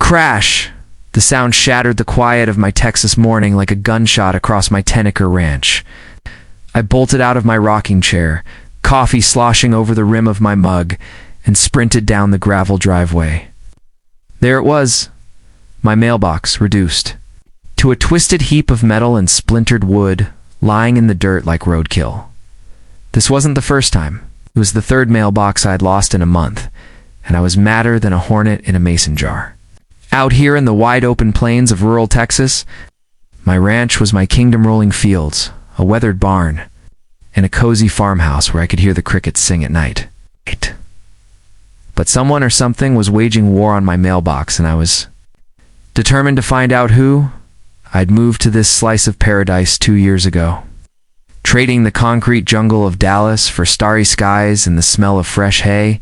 Crash! The sound shattered the quiet of my Texas morning like a gunshot across my 10-acre ranch. I bolted out of my rocking chair, coffee sloshing over the rim of my mug, and sprinted down the gravel driveway. There it was, my mailbox reduced to a twisted heap of metal and splintered wood, lying in the dirt like roadkill. This wasn't the first time. It was the third mailbox I had lost in a month, and I was madder than a hornet in a mason jar. Out here in the wide-open plains of rural Texas, my ranch was my kingdom rolling fields, a weathered barn, and a cozy farmhouse where I could hear the crickets sing at night. But someone or something was waging war on my mailbox, and I was determined to find out who. I'd moved to this slice of paradise 2 years ago, trading the concrete jungle of Dallas for starry skies and the smell of fresh hay.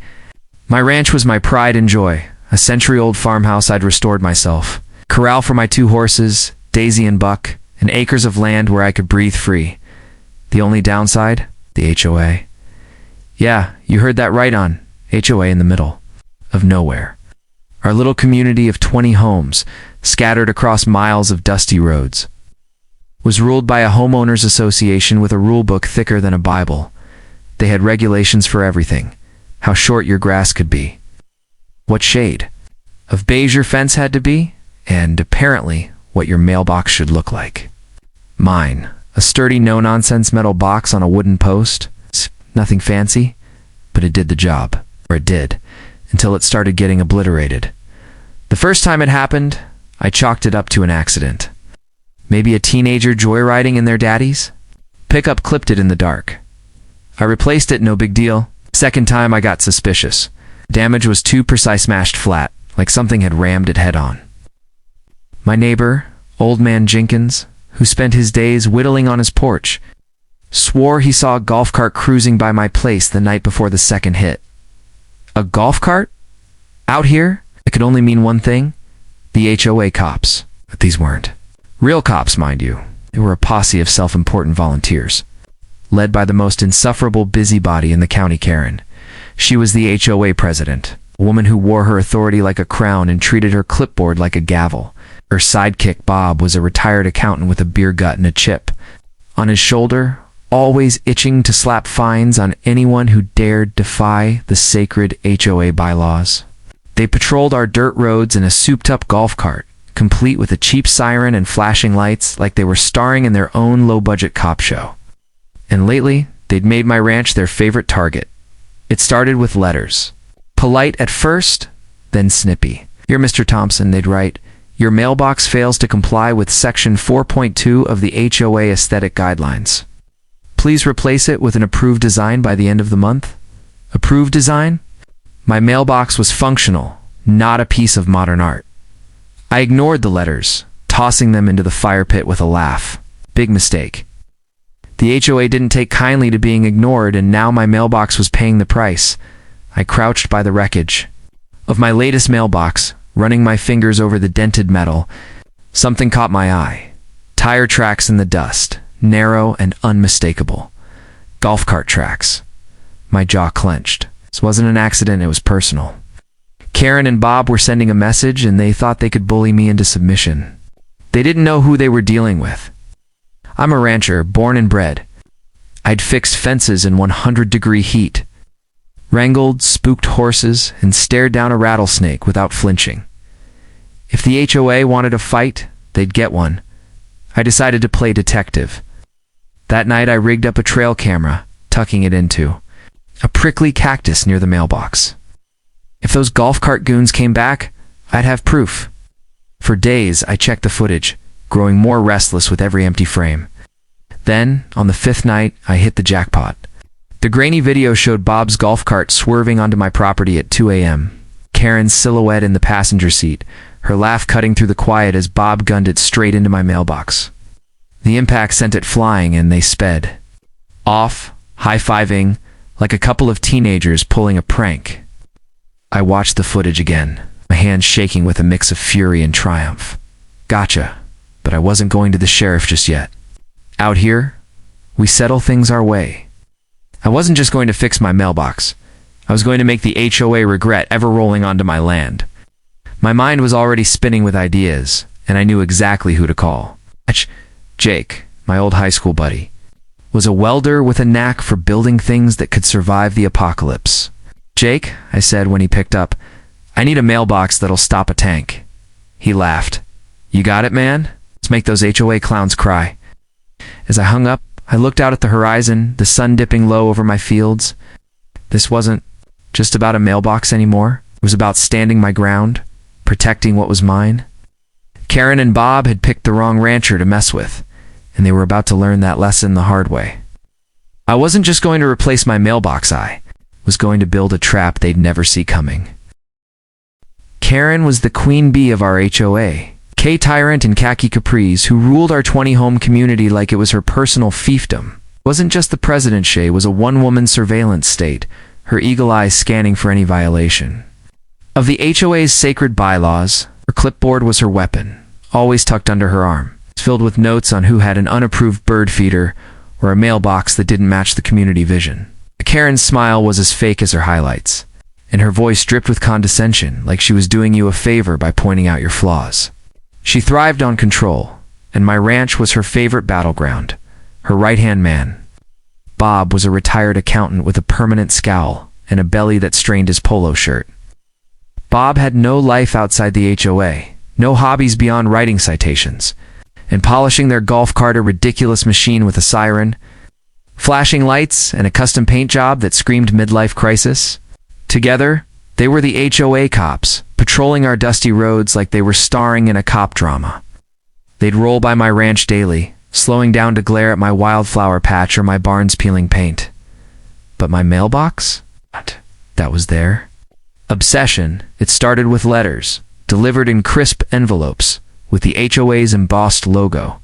My ranch was my pride and joy, a century-old farmhouse I'd restored myself, corral for my 2 horses, Daisy and Buck, and acres of land where I could breathe free. The only downside? The HOA. Yeah, you heard that right on. HOA in the middle of nowhere. Our little community of 20 homes, scattered across miles of dusty roads, was ruled by a homeowners association with a rule book thicker than a Bible. They had regulations for everything. How short your grass could be, what shade of beige your fence had to be, and apparently what your mailbox should look like. Mine, a sturdy no-nonsense metal box on a wooden post. Nothing fancy, but it did the job. Or it did, until it started getting obliterated. The first time it happened, I chalked it up to an accident. Maybe a teenager joyriding in their daddies? Pickup clipped it in the dark. I replaced it, no big deal. Second time I got suspicious. Damage was too precise, smashed flat, like something had rammed it head-on. My neighbor, Old Man Jenkins, who spent his days whittling on his porch, swore he saw a golf cart cruising by my place the night before the second hit. A golf cart? Out here? It could only mean one thing. The HOA cops. But these weren't real cops, mind you. They were a posse of self-important volunteers, led by the most insufferable busybody in the county, Karen. She was the HOA president, a woman who wore her authority like a crown and treated her clipboard like a gavel. Her sidekick, Bob, was a retired accountant with a beer gut and a chip on his shoulder, always itching to slap fines on anyone who dared defy the sacred HOA bylaws. They patrolled our dirt roads in a souped-up golf cart, complete with a cheap siren and flashing lights like they were starring in their own low-budget cop show. And lately, they'd made my ranch their favorite target. It started with letters. Polite at first, then snippy. "Dear Mr. Thompson," they'd write, "your mailbox fails to comply with Section 4.2 of the HOA Aesthetic Guidelines. Please replace it with an approved design by the end of the month." Approved design? My mailbox was functional, not a piece of modern art. I ignored the letters, tossing them into the fire pit with a laugh. Big mistake. The HOA didn't take kindly to being ignored, and now my mailbox was paying the price. I crouched by the wreckage of my latest mailbox, running my fingers over the dented metal. Something caught my eye. Tire tracks in the dust, narrow and unmistakable. Golf cart tracks. My jaw clenched. This wasn't an accident, it was personal. Karen and Bob were sending a message, and they thought they could bully me into submission. They didn't know who they were dealing with. I'm a rancher, born and bred. I'd fixed fences in 100-degree heat, wrangled spooked horses, and stared down a rattlesnake without flinching. If the HOA wanted a fight, they'd get one. I decided to play detective. That night I rigged up a trail camera, tucking it into a prickly cactus near the mailbox. If those golf cart goons came back, I'd have proof. For days I checked the footage, growing more restless with every empty frame. Then, on the 5th night, I hit the jackpot. The grainy video showed Bob's golf cart swerving onto my property at 2 a.m., Karen's silhouette in the passenger seat, her laugh cutting through the quiet as Bob gunned it straight into my mailbox. The impact sent it flying, and they sped off, high-fiving, like a couple of teenagers pulling a prank. I watched the footage again, my hands shaking with a mix of fury and triumph. Gotcha, but I wasn't going to the sheriff just yet. Out here, we settle things our way. I wasn't just going to fix my mailbox. I was going to make the HOA regret ever rolling onto my land. My mind was already spinning with ideas, and I knew exactly who to call. Jake, my old high school buddy, was a welder with a knack for building things that could survive the apocalypse. "Jake," I said when he picked up, "I need a mailbox that'll stop a tank." He laughed. "You got it, man? Let's make those HOA clowns cry." As I hung up, I looked out at the horizon, the sun dipping low over my fields. This wasn't just about a mailbox anymore. It was about standing my ground, protecting what was mine. Karen and Bob had picked the wrong rancher to mess with, and they were about to learn that lesson the hard way. I wasn't just going to replace my mailbox, I was going to build a trap they'd never see coming. Karen was the queen bee of our HOA, K-tyrant in khaki capris, who ruled our 20-home community like it was her personal fiefdom. It wasn't just the president, she was a one-woman surveillance state, her eagle eyes scanning for any violation. Of the HOA's sacred bylaws, her clipboard was her weapon, always tucked under her arm. It's filled with notes on who had an unapproved bird feeder or a mailbox that didn't match the community vision. Karen's smile was as fake as her highlights, and her voice dripped with condescension, like she was doing you a favor by pointing out your flaws. She thrived on control, and my ranch was her favorite battleground, her right-hand man. Bob was a retired accountant with a permanent scowl and a belly that strained his polo shirt. Bob had no life outside the HOA, no hobbies beyond writing citations, and polishing their golf cart, a ridiculous machine with a siren, flashing lights, and a custom paint job that screamed midlife crisis. Together, they were the HOA cops, patrolling our dusty roads like they were starring in a cop drama. They'd roll by my ranch daily, slowing down to glare at my wildflower patch or my barn's peeling paint. But my mailbox? That was there. Obsession, it started with letters, delivered in crisp envelopes, with the HOA's embossed logo.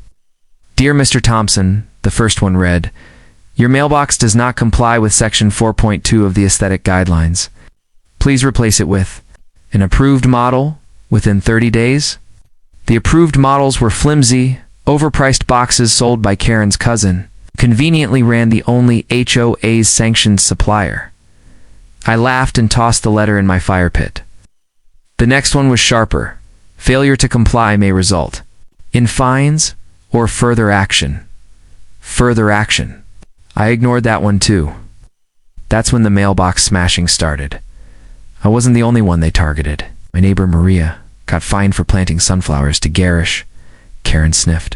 "Dear Mr. Thompson," the first one read, "your mailbox does not comply with Section 4.2 of the Aesthetic Guidelines. Please replace it with an approved model within 30 days. The approved models were flimsy, overpriced boxes sold by Karen's cousin, conveniently ran the only HOA's sanctioned supplier. I laughed and tossed the letter in my fire pit. The next one was sharper. Failure to comply may result in fines or further action. Further action. I ignored that one too. That's when the mailbox smashing started. I wasn't the only one they targeted. My neighbor Maria got fined for planting sunflowers too garish. Karen sniffed.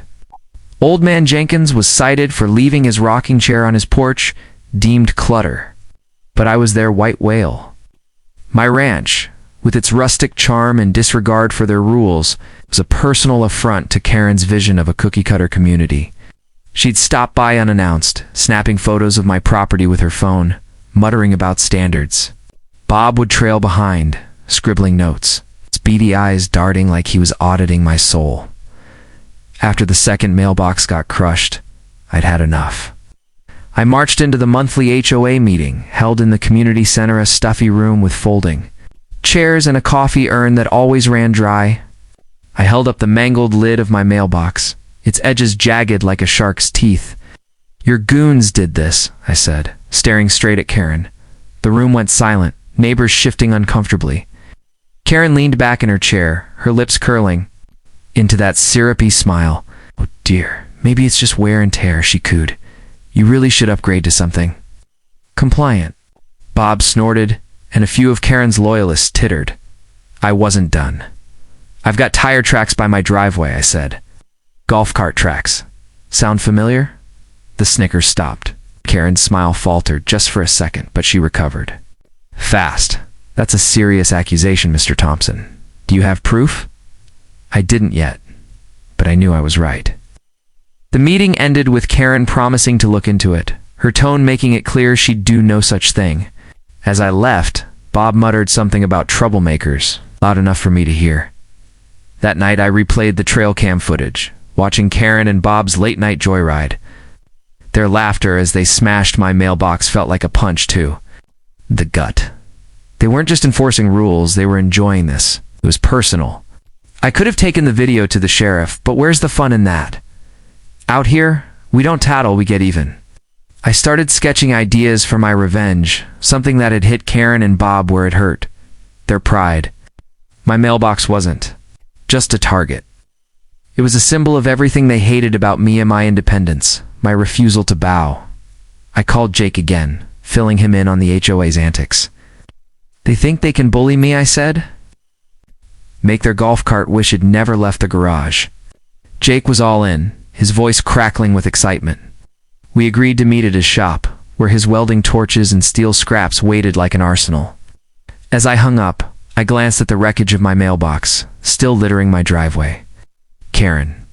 Old man Jenkins was cited for leaving his rocking chair on his porch, deemed clutter. But I was their white whale. My ranch, with its rustic charm and disregard for their rules, was a personal affront to Karen's vision of a cookie-cutter community. She'd stop by unannounced, snapping photos of my property with her phone, muttering about standards. Bob would trail behind, scribbling notes, his beady eyes darting like he was auditing my soul. After the second mailbox got crushed, I'd had enough. I marched into the monthly HOA meeting, held in the community center, a stuffy room with folding chairs and a coffee urn that always ran dry. I held up the mangled lid of my mailbox, its edges jagged like a shark's teeth. "Your goons did this," I said, staring straight at Karen. The room went silent, neighbors shifting uncomfortably. Karen leaned back in her chair, her lips curling into that syrupy smile. "Oh dear, maybe it's just wear and tear," she cooed. "You really should upgrade to something compliant." Bob snorted, and a few of Karen's loyalists tittered. I wasn't done. "I've got tire tracks by my driveway," I said. "Golf cart tracks. Sound familiar?" The snickers stopped. Karen's smile faltered just for a second, but she recovered. "Fast. That's a serious accusation, Mr. Thompson. Do you have proof?" I didn't yet, but I knew I was right. The meeting ended with Karen promising to look into it, her tone making it clear she'd do no such thing. As I left, Bob muttered something about troublemakers, loud enough for me to hear. That night I replayed the trail cam footage, watching Karen and Bob's late-night joyride. Their laughter as they smashed my mailbox felt like a punch, too. The gut. They weren't just enforcing rules, they were enjoying this. It was personal. I could have taken the video to the sheriff, but where's the fun in that? Out here, we don't tattle, we get even. I started sketching ideas for my revenge, something that had hit Karen and Bob where it hurt. Their pride. My mailbox wasn't just a target. It was a symbol of everything they hated about me and my independence, my refusal to bow. I called Jake again, filling him in on the HOA's antics. They think they can bully me, I said. Make their golf cart wish it never left the garage. Jake was all in, his voice crackling with excitement. We agreed to meet at his shop, where his welding torches and steel scraps waited like an arsenal. As I hung up, I glanced at the wreckage of my mailbox, still littering my driveway. Karen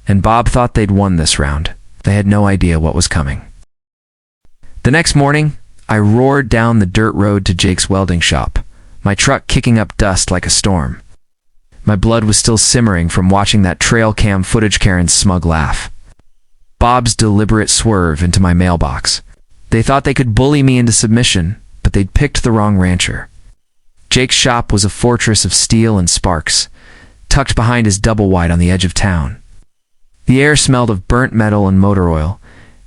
and Bob thought they'd won this round. They had no idea what was coming. The next morning, I roared down the dirt road to Jake's welding shop, my truck kicking up dust like a storm. My blood was still simmering from watching that trail cam footage, Karen's smug laugh, Bob's deliberate swerve into my mailbox. They thought they could bully me into submission, but they'd picked the wrong rancher. Jake's shop was a fortress of steel and sparks, tucked behind his double wide on the edge of town. The air smelled of burnt metal and motor oil,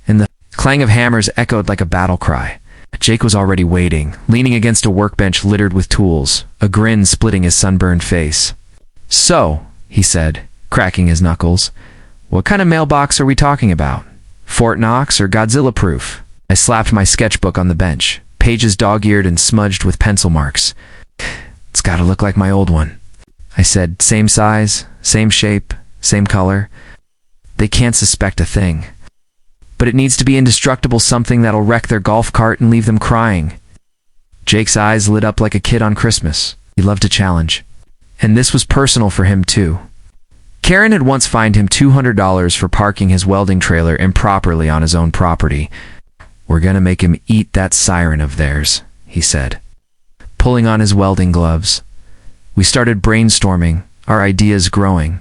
and the clang of hammers echoed like a battle cry. Jake was already waiting, leaning against a workbench littered with tools, a grin splitting his sunburned face. "So," he said, cracking his knuckles, "what kind of mailbox are we talking about? Fort Knox or Godzilla-proof?" I slapped my sketchbook on the bench, pages dog-eared and smudged with pencil marks. "It's gotta look like my old one," I said. "Same size, same shape, same color. They can't suspect a thing. But it needs to be indestructible, something that'll wreck their golf cart and leave them crying." Jake's eyes lit up like a kid on Christmas. He loved a challenge. And this was personal for him, too. Karen had once fined him $200 for parking his welding trailer improperly on his own property. "We're gonna make him eat that siren of theirs," he said, pulling on his welding gloves. We started brainstorming, our ideas growing.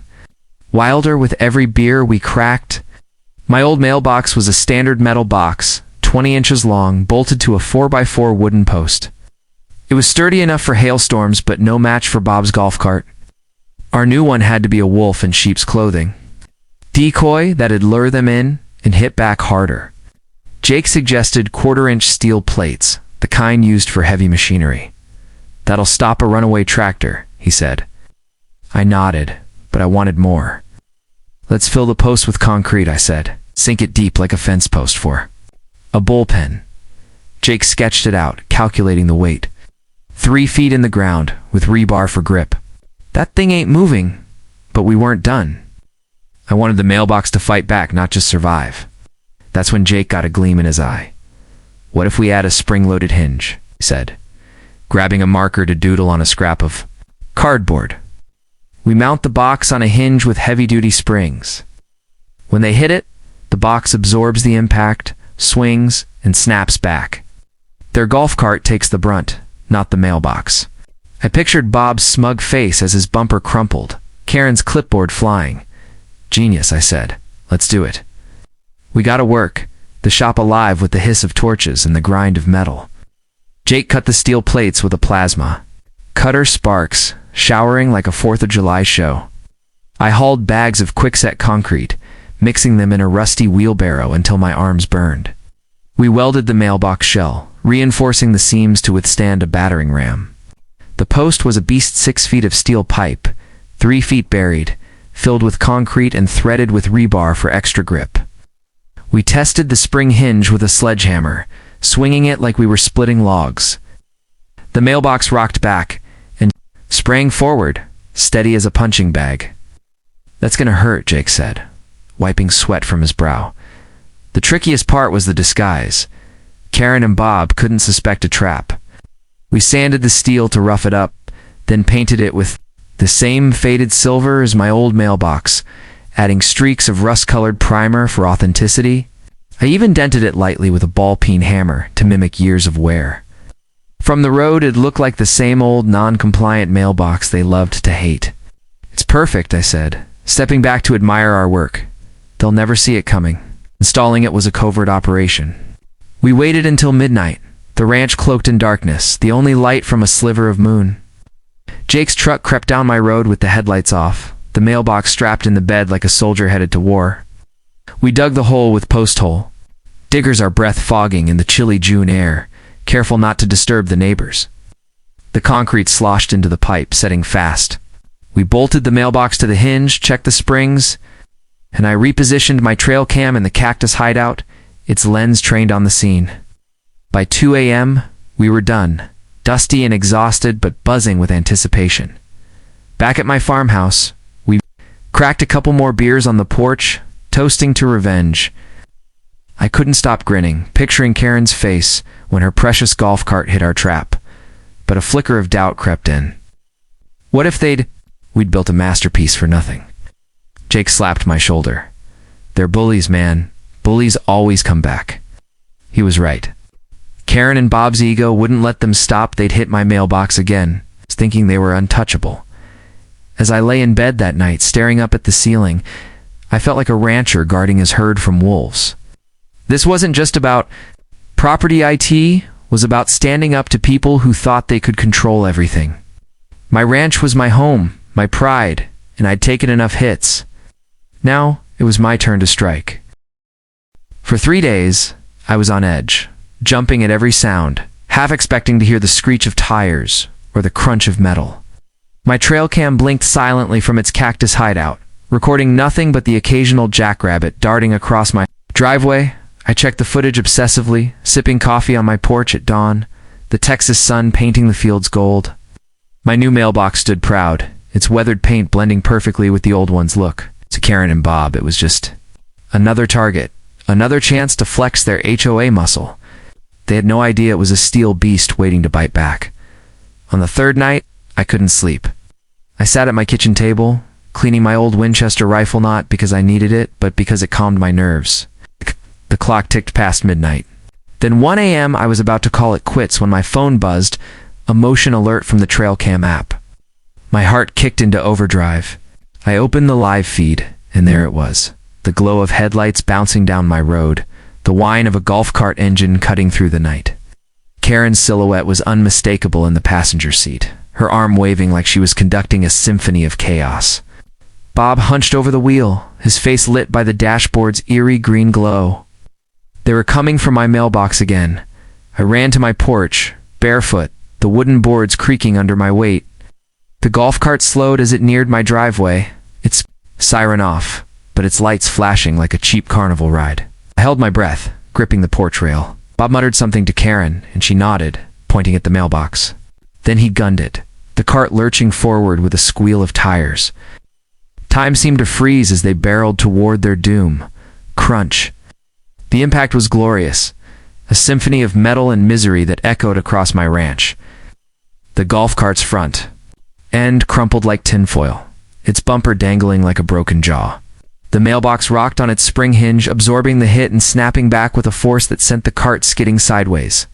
Wilder with every beer we cracked. My old mailbox was a standard metal box, 20 inches long, bolted to a 4x4 wooden post. It was sturdy enough for hailstorms, but no match for Bob's golf cart. Our new one had to be a wolf in sheep's clothing. Decoy that'd lure them in and hit back harder. Jake suggested 1/4-inch steel plates, the kind used for heavy machinery. "That'll stop a runaway tractor," he said. I nodded, but I wanted more. "Let's fill the post with concrete," I said. "Sink it deep like a fence post for a bullpen." Jake sketched it out, calculating the weight. 3 feet in the ground, with rebar for grip. That thing ain't moving, but we weren't done. I wanted the mailbox to fight back, not just survive. That's when Jake got a gleam in his eye. "What if we add a spring-loaded hinge?" he said, grabbing a marker to doodle on a scrap of cardboard. "We mount the box on a hinge with heavy-duty springs. When they hit it, the box absorbs the impact, swings, and snaps back. Their golf cart takes the brunt, not the mailbox." I pictured Bob's smug face as his bumper crumpled, Karen's clipboard flying. "Genius," I said. "Let's do it." We got to work, the shop alive with the hiss of torches and the grind of metal. Jake cut the steel plates with a plasma. Cutter sparks, showering like a 4th of July show. I hauled bags of quickset concrete, mixing them in a rusty wheelbarrow until my arms burned. We welded the mailbox shell, reinforcing the seams to withstand a battering ram. The post was a beast, 6 feet of steel pipe, 3 feet buried, filled with concrete and threaded with rebar for extra grip. We tested the spring hinge with a sledgehammer, swinging it like we were splitting logs. The mailbox rocked back and sprang forward, steady as a punching bag. "That's gonna hurt," Jake said, wiping sweat from his brow. The trickiest part was the disguise. Karen and Bob couldn't suspect a trap. We sanded the steel to rough it up, then painted it with the same faded silver as my old mailbox, adding streaks of rust-colored primer for authenticity. I even dented it lightly with a ball-peen hammer to mimic years of wear. From the road, it looked like the same old non-compliant mailbox they loved to hate. "It's perfect," I said, stepping back to admire our work. "They'll never see it coming." Installing it was a covert operation. We waited until midnight, the ranch cloaked in darkness, the only light from a sliver of moon. Jake's truck crept down my road with the headlights off, the mailbox strapped in the bed like a soldier headed to war. We dug the hole with post hole, diggers our breath fogging in the chilly June air, careful not to disturb the neighbors. The concrete sloshed into the pipe, setting fast. We bolted the mailbox to the hinge, checked the springs, and I repositioned my trail cam in the cactus hideout, its lens trained on the scene. By 2 a.m., we were done, dusty and exhausted but buzzing with anticipation. Back at my farmhouse, we cracked a couple more beers on the porch, toasting to revenge. I couldn't stop grinning, picturing Karen's face when her precious golf cart hit our trap. But a flicker of doubt crept in. What if we'd built a masterpiece for nothing? Jake slapped my shoulder. They're bullies, man. Bullies always come back. He was right. Karen and Bob's ego wouldn't let them stop. They'd hit my mailbox again, thinking they were untouchable. As I lay in bed that night, staring up at the ceiling, I felt like a rancher guarding his herd from wolves. This wasn't just about property. It was about standing up to people who thought they could control everything. My ranch was my home, my pride, and I'd taken enough hits. Now, it was my turn to strike. For 3 days, I was on edge, jumping at every sound, half expecting to hear the screech of tires or the crunch of metal. My trail cam blinked silently from its cactus hideout, recording nothing but the occasional jackrabbit darting across my driveway. I checked the footage obsessively, sipping coffee on my porch at dawn, the Texas sun painting the fields gold. My new mailbox stood proud, its weathered paint blending perfectly with the old one's look. To Karen and Bob, it was just another target, another chance to flex their HOA muscle. They had no idea it was a steel beast waiting to bite back. On the third night, I couldn't sleep. I sat at my kitchen table, cleaning my old Winchester rifle, not because I needed it, but because it calmed my nerves. The clock ticked past midnight. Then 1 a.m. I was about to call it quits when my phone buzzed, a motion alert from the trail cam app. My heart kicked into overdrive. I opened the live feed, and there it was, the glow of headlights bouncing down my road, the whine of a golf cart engine cutting through the night. Karen's silhouette was unmistakable in the passenger seat, her arm waving like she was conducting a symphony of chaos. Bob hunched over the wheel, his face lit by the dashboard's eerie green glow. They were coming for my mailbox again. I ran to my porch, barefoot, the wooden boards creaking under my weight. The golf cart slowed as it neared my driveway, its siren off, but its lights flashing like a cheap carnival ride. I held my breath, gripping the porch rail. Bob muttered something to Karen, and she nodded, pointing at the mailbox. Then he gunned it, the cart lurching forward with a squeal of tires. Time seemed to freeze as they barreled toward their doom. Crunch. The impact was glorious, a symphony of metal and misery that echoed across my ranch. The golf cart's front end crumpled like tinfoil, its bumper dangling like a broken jaw. The mailbox rocked on its spring hinge, absorbing the hit and snapping back with a force that sent the cart skidding sideways.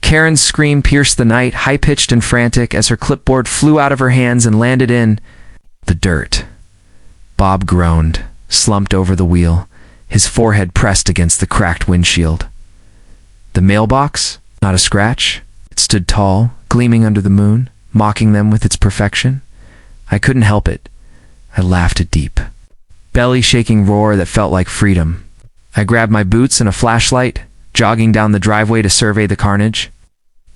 Karen's scream pierced the night, high-pitched and frantic, as her clipboard flew out of her hands and landed in the dirt. Bob groaned, slumped over the wheel, his forehead pressed against the cracked windshield. The mailbox? Not a scratch. It stood tall, gleaming under the moon, mocking them with its perfection. I couldn't help it. I laughed a deep, belly-shaking roar that felt like freedom. I grabbed my boots and a flashlight, jogging down the driveway to survey the carnage.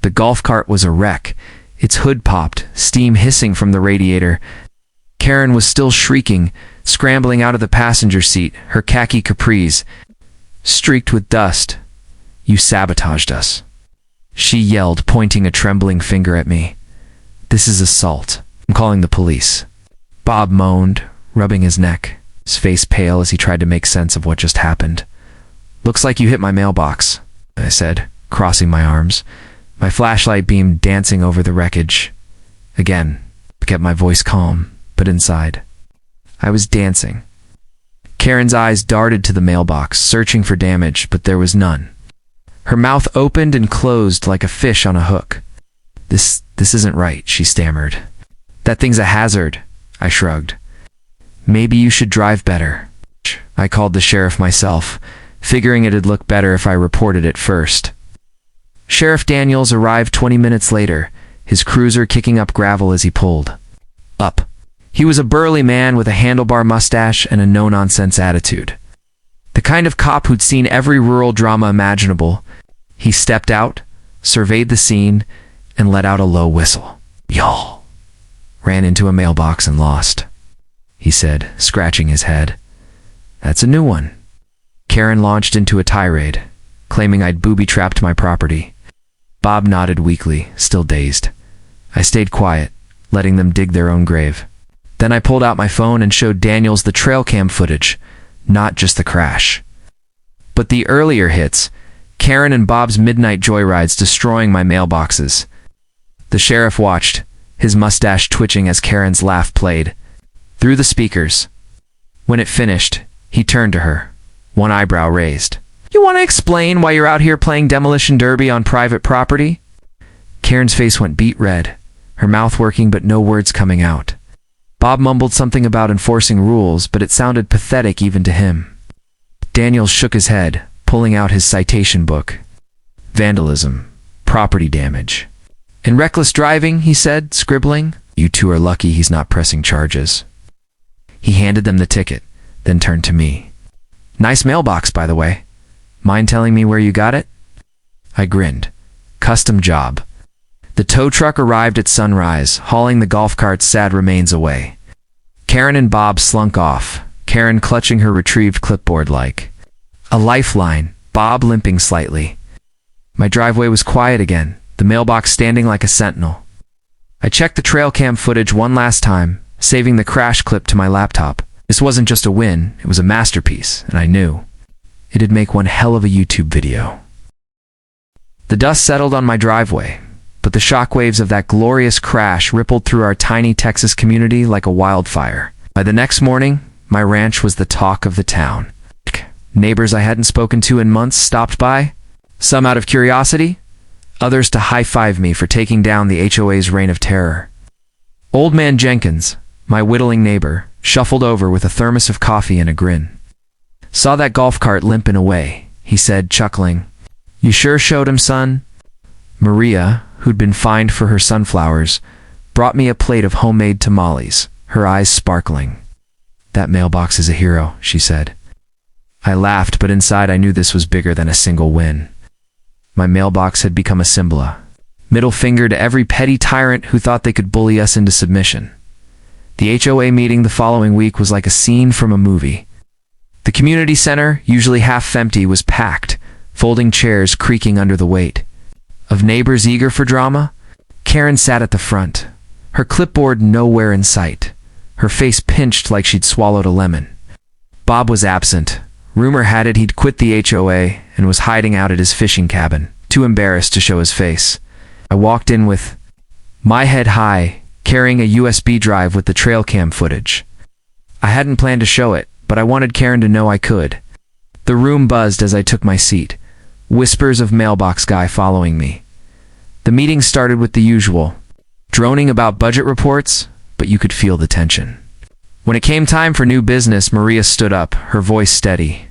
The golf cart was a wreck. Its hood popped, steam hissing from the radiator. Karen was still shrieking, scrambling out of the passenger seat, her khaki capris streaked with dust. "You sabotaged us," she yelled, pointing a trembling finger at me. "This is assault. I'm calling the police." Bob moaned, rubbing his neck, his face pale as he tried to make sense of what just happened. "Looks like you hit my mailbox," I said, crossing my arms, my flashlight beam dancing over the wreckage. Again, I kept my voice calm, but inside, I was dancing. Karen's eyes darted to the mailbox, searching for damage, but there was none. Her mouth opened and closed like a fish on a hook. This isn't right," she stammered. "That thing's a hazard," I shrugged. "Maybe you should drive better." I called the sheriff myself, figuring it'd look better if I reported it first. Sheriff Daniels arrived 20 minutes later, his cruiser kicking up gravel as he pulled up. He was a burly man with a handlebar mustache and a no-nonsense attitude. The kind of cop who'd seen every rural drama imaginable. He stepped out, surveyed the scene, and let out a low whistle. Y'all. Ran into a mailbox and lost, he said, scratching his head. That's a new one. Karen launched into a tirade, claiming I'd booby-trapped my property. Bob nodded weakly, still dazed. I stayed quiet, letting them dig their own grave. Then I pulled out my phone and showed Daniels the trail cam footage, not just the crash. But the earlier hits, Karen and Bob's midnight joyrides destroying my mailboxes. The sheriff watched, his mustache twitching as Karen's laugh played through the speakers. When it finished, he turned to her, one eyebrow raised. You want to explain why you're out here playing demolition derby on private property? Karen's face went beet red, her mouth working but no words coming out. Bob mumbled something about enforcing rules, but it sounded pathetic even to him. Daniels shook his head, pulling out his citation book. Vandalism, property damage, and reckless driving, he said, scribbling. You two are lucky he's not pressing charges. He handed them the ticket, then turned to me. Nice mailbox, by the way. Mind telling me where you got it? I grinned. Custom job. The tow truck arrived at sunrise, hauling the golf cart's sad remains away. Karen and Bob slunk off, Karen clutching her retrieved clipboard like a lifeline, Bob limping slightly. My driveway was quiet again, the mailbox standing like a sentinel. I checked the trail cam footage one last time, saving the crash clip to my laptop. This wasn't just a win, it was a masterpiece, and I knew it'd make one hell of a YouTube video. The dust settled on my driveway, but the shockwaves of that glorious crash rippled through our tiny Texas community like a wildfire. By the next morning, my ranch was the talk of the town. Neighbors I hadn't spoken to in months stopped by, some out of curiosity, others to high-five me for taking down the HOA's reign of terror. Old Man Jenkins, my whittling neighbor, shuffled over with a thermos of coffee and a grin. Saw that golf cart limping away, he said, chuckling. You sure showed him, son? Maria, who'd been fined for her sunflowers, brought me a plate of homemade tamales, her eyes sparkling. That mailbox is a hero, she said. I laughed, but inside I knew this was bigger than a single win. My mailbox had become a symbol, middle finger to every petty tyrant who thought they could bully us into submission. The HOA meeting the following week was like a scene from a movie. The community center, usually half empty, was packed, folding chairs creaking under the weight. Of neighbors eager for drama, Karen sat at the front, her clipboard nowhere in sight, her face pinched like she'd swallowed a lemon. Bob was absent. Rumor had it he'd quit the HOA and was hiding out at his fishing cabin, too embarrassed to show his face. I walked in with my head high, carrying a USB drive with the trail cam footage. I hadn't planned to show it, but I wanted Karen to know I could. The room buzzed as I took my seat, whispers of mailbox guy following me. The meeting started with the usual, droning about budget reports, but you could feel the tension. When it came time for new business, Maria stood up, her voice steady.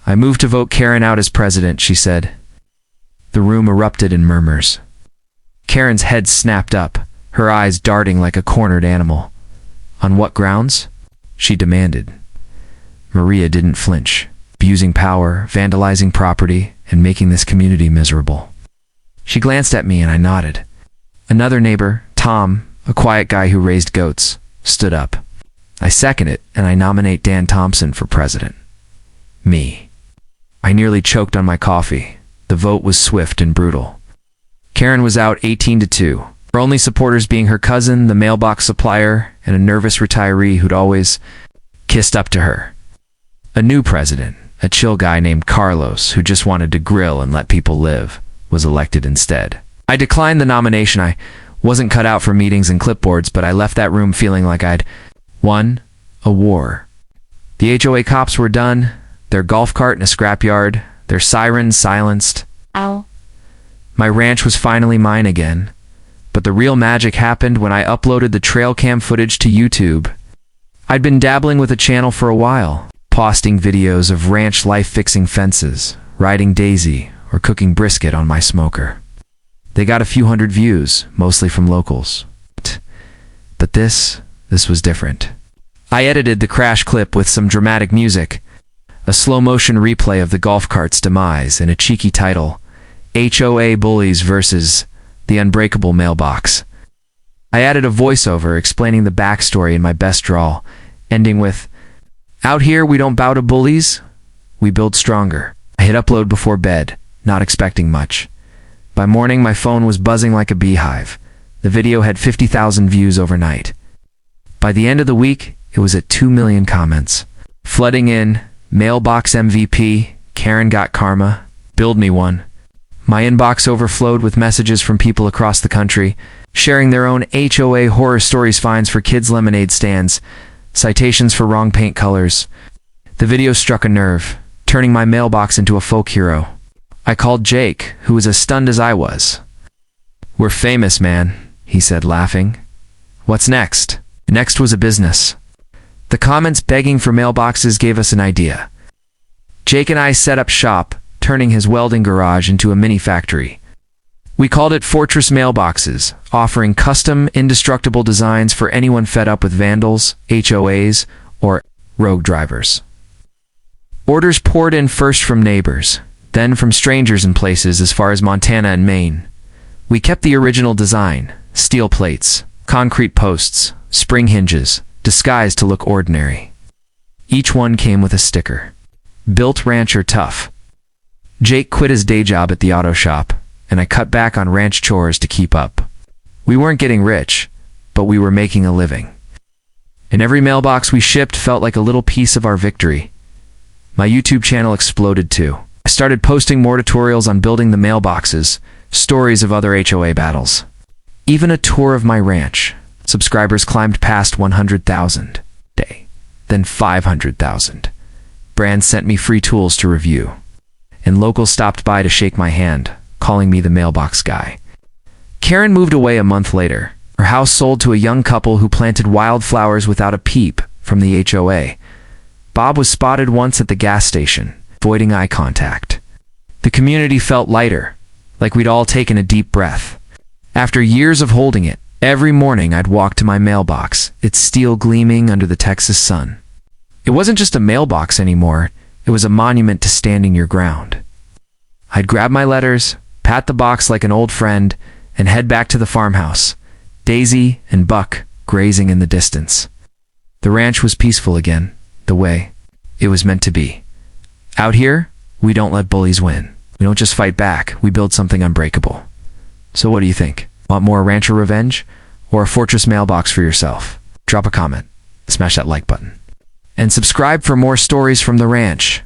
I move to vote Karen out as president, she said. The room erupted in murmurs. Karen's head snapped up, her eyes darting like a cornered animal. On what grounds? She demanded. Maria didn't flinch, abusing power, vandalizing property, and making this community miserable. She glanced at me and I nodded. Another neighbor, Tom, a quiet guy who raised goats, stood up. I second it, and I nominate Dan Thompson for president. Me. I nearly choked on my coffee. The vote was swift and brutal. Karen was out 18-2, her only supporters being her cousin, the mailbox supplier, and a nervous retiree who'd always kissed up to her. A new president, a chill guy named Carlos who just wanted to grill and let people live, was elected instead. I declined the nomination. I wasn't cut out for meetings and clipboards, but I left that room feeling like I'd won a war. The HOA cops were done, their golf cart in a scrapyard, their sirens silenced. Ow. My ranch was finally mine again, but the real magic happened when I uploaded the trail cam footage to YouTube. I'd been dabbling with a channel for a while, posting videos of ranch life fixing fences, riding Daisy, or cooking brisket on my smoker. They got a few hundred views, mostly from locals. But this was different. I edited the crash clip with some dramatic music, a slow-motion replay of the golf cart's demise, and a cheeky title, HOA Bullies versus the the Unbreakable mailbox. I added a voiceover explaining the backstory in my best drawl, ending with, "Out here, we don't bow to bullies, we build stronger." I hit upload before bed, not expecting much. By morning, my phone was buzzing like a beehive. The video had 50,000 views overnight. By the end of the week, it was at 2 million comments. Flooding in, Mailbox MVP, Karen got karma, build me one. My inbox overflowed with messages from people across the country, sharing their own HOA horror stories, fines for kids' lemonade stands, citations for wrong paint colors. The video struck a nerve, turning my mailbox into a folk hero. I called Jake, who was as stunned as I was. "We're famous, man," he said, laughing. "What's next?" Next was a business. The comments begging for mailboxes gave us an idea. Jake and I set up shop, turning his welding garage into a mini factory. We called it Fortress Mailboxes, offering custom, indestructible designs for anyone fed up with vandals, HOAs, or rogue drivers. Orders poured in first from neighbors, then from strangers in places as far as Montana and Maine. We kept the original design, steel plates, concrete posts, spring hinges, disguised to look ordinary. Each one came with a sticker. Built rancher tough. Jake quit his day job at the auto shop, and I cut back on ranch chores to keep up. We weren't getting rich, but we were making a living. And every mailbox we shipped felt like a little piece of our victory. My YouTube channel exploded too. I started posting more tutorials on building the mailboxes, stories of other HOA battles. Even a tour of my ranch. Subscribers climbed past 100,000 a day, then 500,000. Brands sent me free tools to review. And locals stopped by to shake my hand, calling me the mailbox guy. Karen moved away a month later. Her house sold to a young couple who planted wildflowers without a peep from the HOA. Bob was spotted once at the gas station, avoiding eye contact. The community felt lighter, like we'd all taken a deep breath. After years of holding it, every morning I'd walk to my mailbox, its steel gleaming under the Texas sun. It wasn't just a mailbox anymore, it was a monument to standing your ground. I'd grab my letters, pat the box like an old friend, and head back to the farmhouse, Daisy and Buck grazing in the distance. The ranch was peaceful again, the way it was meant to be. Out here, we don't let bullies win. We don't just fight back, we build something unbreakable. So what do you think? Want more rancher revenge? Or a fortress mailbox for yourself? Drop a comment, smash that like button, and subscribe for more stories from the ranch.